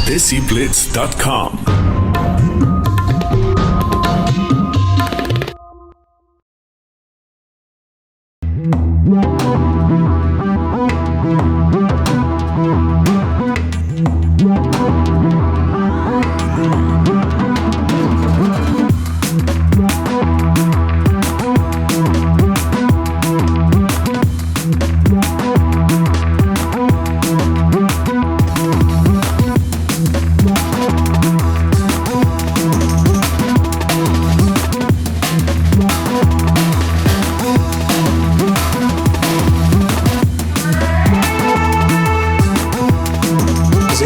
DESIblitz.com.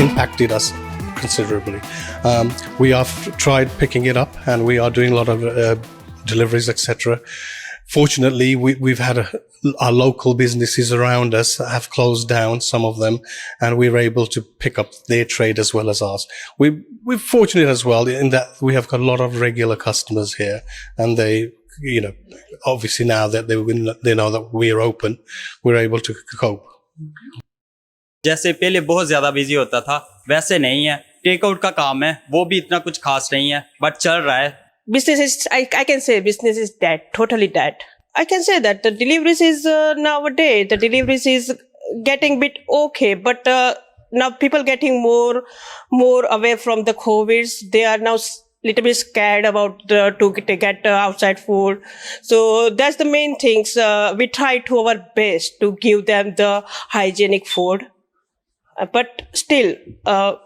Impacted us considerably. We have tried picking it up, and we are doing a lot of deliveries, etc. Fortunately, we've had our local businesses around us have closed down, some of them, and we were able to pick up their trade as well as ours. We're fortunate as well in that we have got a lot of regular customers here, and they, obviously now that they know that we're open, we're able to cope. जैसे पहले बहुत ज़्यादा busy होता था वैसे नहीं है. Take out का काम है, वो भी इतना कुछ खास नहीं है, बट चल रहा है. Business is, I can say business is dead, totally dead. I can say that the deliveries is nowadays, the deliveries is getting bit okay, but now people getting more away from the COVID. They are now little bit scared about to get outside food. So that's the main things. We try to our best to give them the hygienic food. But still, the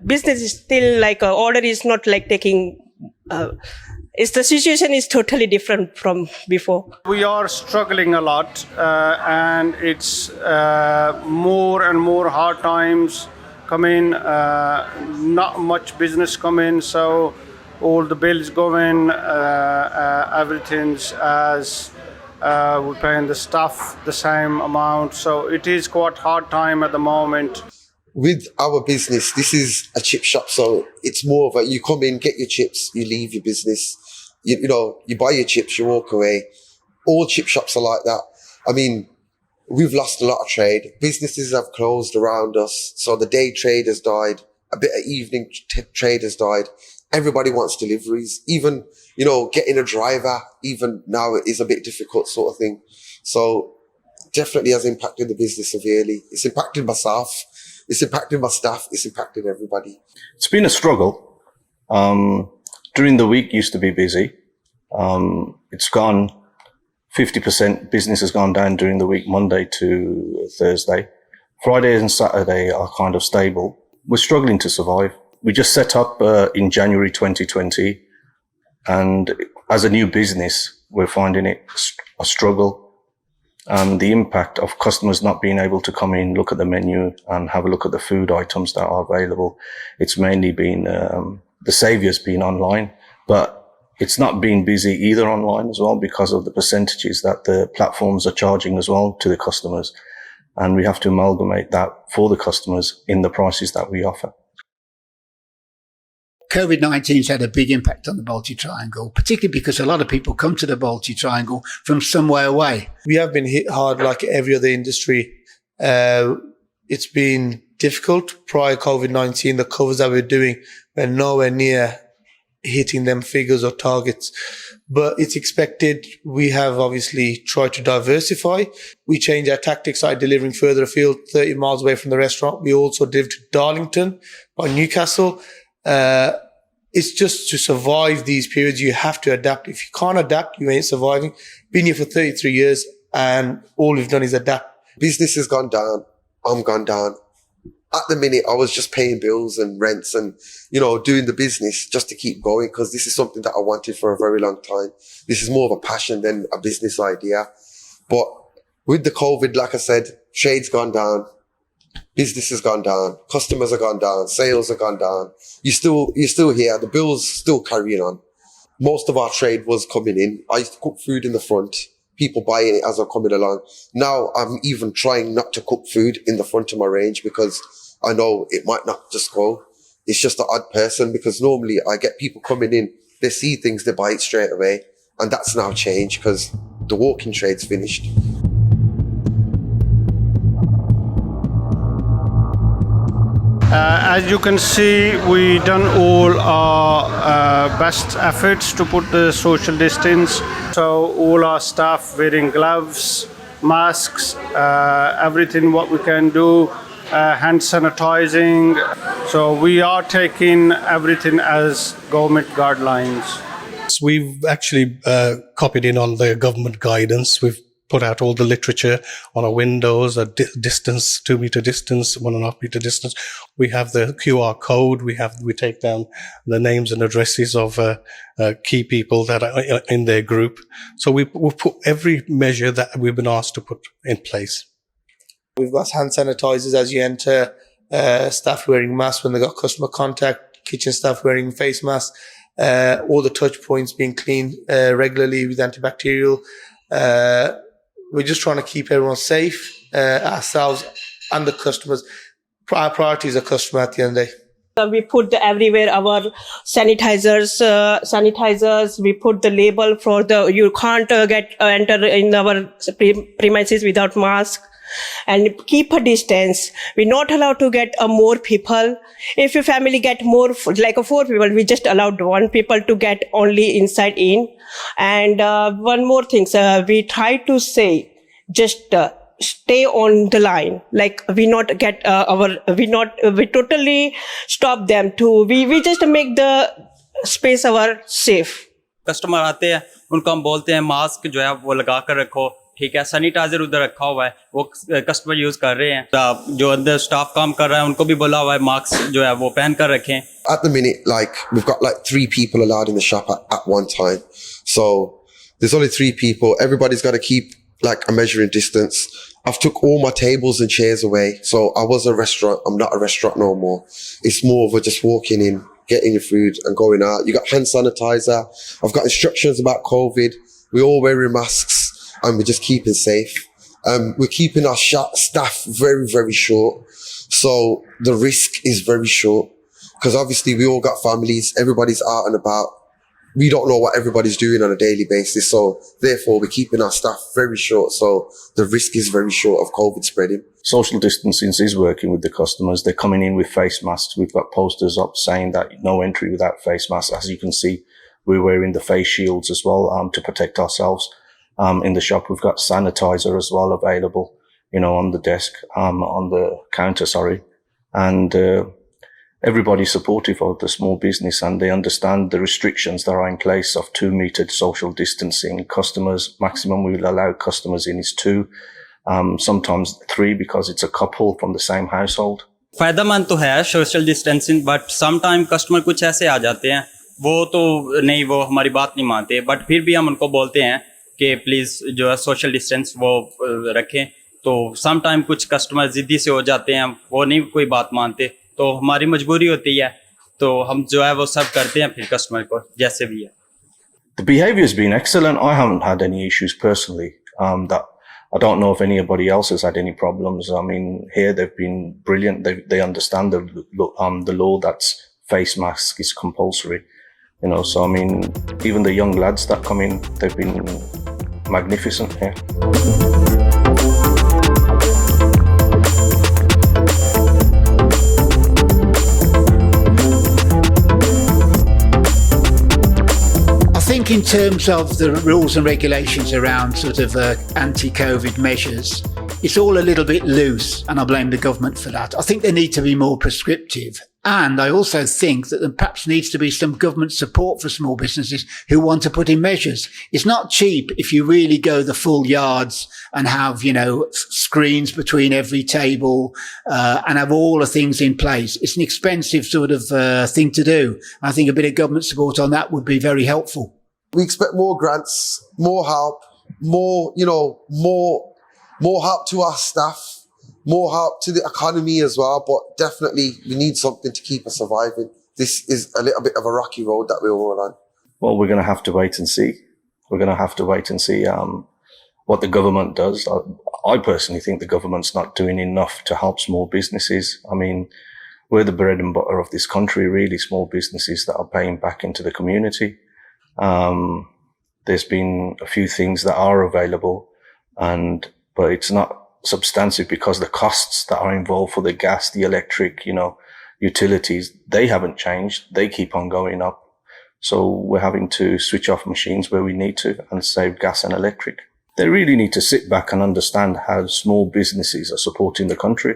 business is still like order is not like taking. It's the situation is totally different from before. We are struggling a lot, and it's more and more hard times come in. Not much business come in, so all the bills go in. Everything's as. We're paying the staff the same amount, so it is quite hard time at the moment. With our business, this is a chip shop, so it's more of a, you come in, get your chips, you leave your business. You buy your chips, you walk away. All chip shops are like that. I mean, we've lost a lot of trade. Businesses have closed around us, so the day trade has died. A bit of evening trade has died. Everybody wants deliveries. Even, getting a driver, even now it is a bit difficult sort of thing. So definitely has impacted the business severely. It's impacted my staff. It's impacted my staff. It's impacted everybody. It's been a struggle. During the week used to be busy. It's gone 50%. Business has gone down during the week, Monday to Thursday. Friday and Saturday are kind of stable. We're struggling to survive. We just set up in January 2020, and as a new business, we're finding it a struggle. The impact of customers not being able to come in, look at the menu, and have a look at the food items that are available. It's mainly been the saviour's been online, but it's not been busy either online as well because of the percentages that the platforms are charging as well to the customers, and we have to amalgamate that for the customers in the prices that we offer. COVID-19's had a big impact on the Balti Triangle, particularly because a lot of people come to the Balti Triangle from somewhere away. We have been hit hard like every other industry. It's been difficult. Prior COVID-19, the covers that we're doing were nowhere near hitting them figures or targets. But it's expected. We have obviously tried to diversify. We changed our tactics, started delivering further afield, 30 miles away from the restaurant. We also delivered to Darlington by Newcastle. It's just to survive these periods, you have to adapt. If you can't adapt, you ain't surviving. Been here for 33 years and all we've done is adapt. Business has gone down. I'm gone down. At the minute, I was just paying bills and rents and, doing the business just to keep going because this is something that I wanted for a very long time. This is more of a passion than a business idea. But with the COVID, like I said, trade's gone down. Business has gone down. Customers have gone down. Sales have gone down. You're still here. The bill's still carrying on. Most of our trade was coming in. I used to cook food in the front. People buying it as I'm coming along. Now I'm even trying not to cook food in the front of my range because I know it might not just go. It's just an odd person because normally I get people coming in. They see things, they buy it straight away. And that's now changed because the walk-in trade's finished. as you can see, we done all our best efforts to put the social distance. So all our staff wearing gloves, masks, everything what we can do, hand sanitizing. So we are taking everything as government guidelines. We've actually copied in on the government guidance. We've put out all the literature on our windows, a distance, 2 meter distance, 1.5 meter distance. We have the QR code. We take down the names and addresses of key people that are in their group. So we've put every measure that we've been asked to put in place. We've got hand sanitizers as you enter, staff wearing masks when they got customer contact, kitchen staff wearing face masks, all the touch points being cleaned regularly with antibacterial. We're just trying to keep everyone safe, ourselves and the customers. Our priority is the customer at the end of the day. We put everywhere our sanitizers. We put the label for you can't enter in our premises without mask. And keep a distance. We're not allowed to get more people. If your family get more, like 4 people, we just allowed 1 people to get only inside in. And one more thing, we try to say, just stay on the line. Like we totally stop them to. We just make the space our safe. Customer आते हैं, उनको हम बोलते हैं mask जो है वो लगा कर रखो, ठीक है, सैनिटाइजर उधर रखा हुआ है, वो कस्टमर यूज कर रहे हैं, जो अंदर स्टाफ काम कर रहा है उनको भी बोला हुआ है मास्क जो है वो पहन कर रखें. At the minute, we've got 3 people allowed in the shop at one time. So there's only 3 people. Everybody's got to keep a measuring distance. I've took all my tables and chairs away. So I was a restaurant. I'm not a restaurant no more. It's more of a just walking in, getting your food and going out. You got hand sanitizer. I've got instructions about COVID. We're all wearing masks and we're just keeping safe. We're keeping our staff very, very short. So the risk is very short because obviously we all got families. Everybody's out and about. We don't know what everybody's doing on a daily basis. So therefore we're keeping our staff very short. So the risk is very short of COVID spreading. Social distancing is working with the customers. They're coming in with face masks. We've got posters up saying that no entry without face masks. As you can see, we're wearing the face shields as well, to protect ourselves. In the shop, we've got sanitizer as well available, on the desk, on the counter, and, everybody's supportive of the small business and they understand the restrictions that are in place of 2 meter social distancing. Customers, maximum we will allow customers in is 2, sometimes 3 because it's a couple from the same household. फायदेमंद तो है social distancing, but some time customer कुछ ऐसे आ जाते हैं वो तो नहीं, वो हमारी बात नहीं मानते, बट फिर भी हम उनको बोलते हैं कि प्लीज़ जो है सोशल डिस्टेंस वो रखें. तो सम टाइम कुछ कस्टमर ज़िद्दी से हो जाते हैं, वो नहीं कोई बात मानते, तो हमारी मजबूरी होती है, तो हम जो है वो सब करते हैं फिर कस्टमर को जैसे भी है. The behaviour has been excellent. I haven't had any issues personally. That I don't know if anybody else has had any problems. I mean, here they've been brilliant. They understand the law that's face mask is compulsory. So I mean, even the young lads that come in, they've been magnificent here. I think in terms of the rules and regulations around sort of anti-COVID measures, it's all a little bit loose, and I blame the government for that. I think they need to be more prescriptive. And I also think that there perhaps needs to be some government support for small businesses who want to put in measures. It's not cheap if you really go the full yards and have, screens between every table, and have all the things in place. It's an expensive sort of thing to do. I think a bit of government support on that would be very helpful. We expect more grants, more help, more help to our staff, more help to the economy as well. But definitely we need something to keep us surviving. This is a little bit of a rocky road that we're all on. Well, we're going to have to wait and see. We're going to have to wait and see what the government does. I personally think the government's not doing enough to help small businesses. I mean, we're the bread and butter of this country, really, small businesses that are paying back into the community. There's been a few things that are available, but it's not substantive because the costs that are involved for the gas, the electric, utilities, they haven't changed. They keep on going up. So we're having to switch off machines where we need to and save gas and electric. They really need to sit back and understand how small businesses are supporting the country.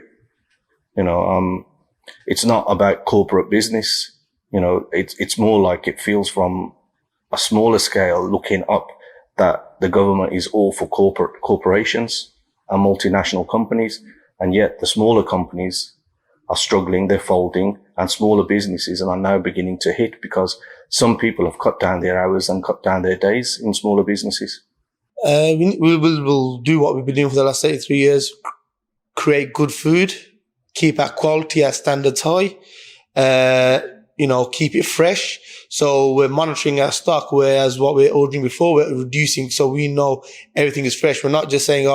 It's not about corporate business. It's more like it feels from a smaller scale looking up that the government is all for corporations and multinational companies. And yet the smaller companies are struggling, they're folding, and smaller businesses are now beginning to hit because some people have cut down their hours and cut down their days in smaller businesses. We'll do what we've been doing for the last 83 years, create good food, keep our quality, our standards high, keep it fresh. So we're monitoring our stock, whereas what we're ordering before, we're reducing. So we know everything is fresh. We're not just saying,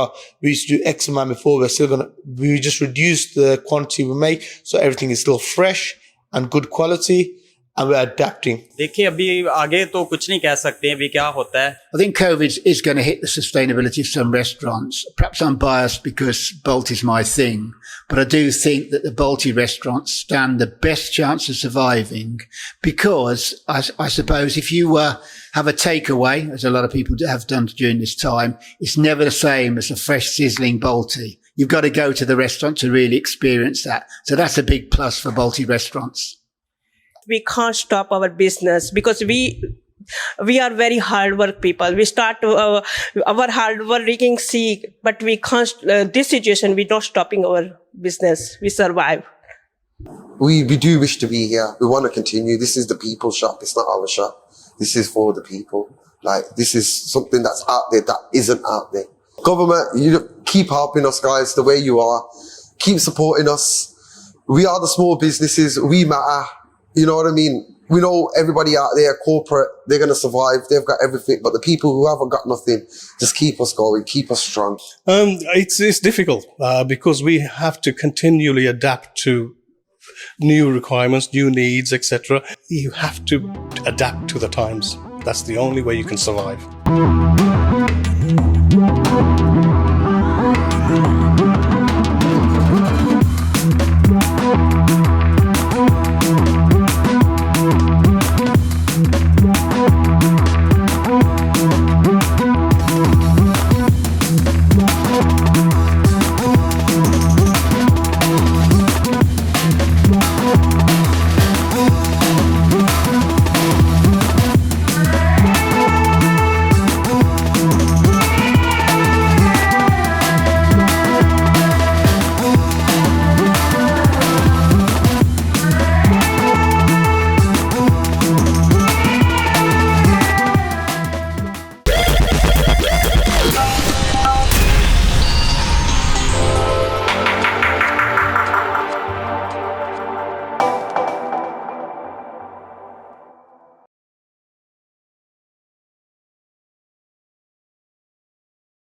we used to do X amount before. We just reduce the quantity we make. So everything is still fresh and good quality. And we're adapting. देखिए अभी आगे तो कुछ नहीं कह सकते अभी क्या होता है. I think COVID is going to hit the sustainability of some restaurants. Perhaps I'm biased because Bolt is my thing, but I do think that the Balti restaurants stand the best chance of surviving because I suppose if you have a takeaway, as a lot of people have done during this time, it's never the same as a fresh sizzling Balti. You've got to go to the restaurant to really experience that. So that's a big plus for Balti restaurants. We can't stop our business because we are very hard work people. We start our hard working but we can't, this situation, we're not stopping our business. We survive. We do wish to be here. We want to continue. This is the people's shop. It's not our shop. This is for the people. This is something that's out there that isn't out there. Government, you keep helping us, guys, the way you are. Keep supporting us. We are the small businesses. We matter. You know what I mean? We know everybody out there, corporate, they're going to survive. They've got everything. But the people who haven't got nothing, just keep us going, keep us strong. It's difficult because we have to continually adapt to new requirements, new needs, etc. You have to adapt to the times. That's the only way you can survive.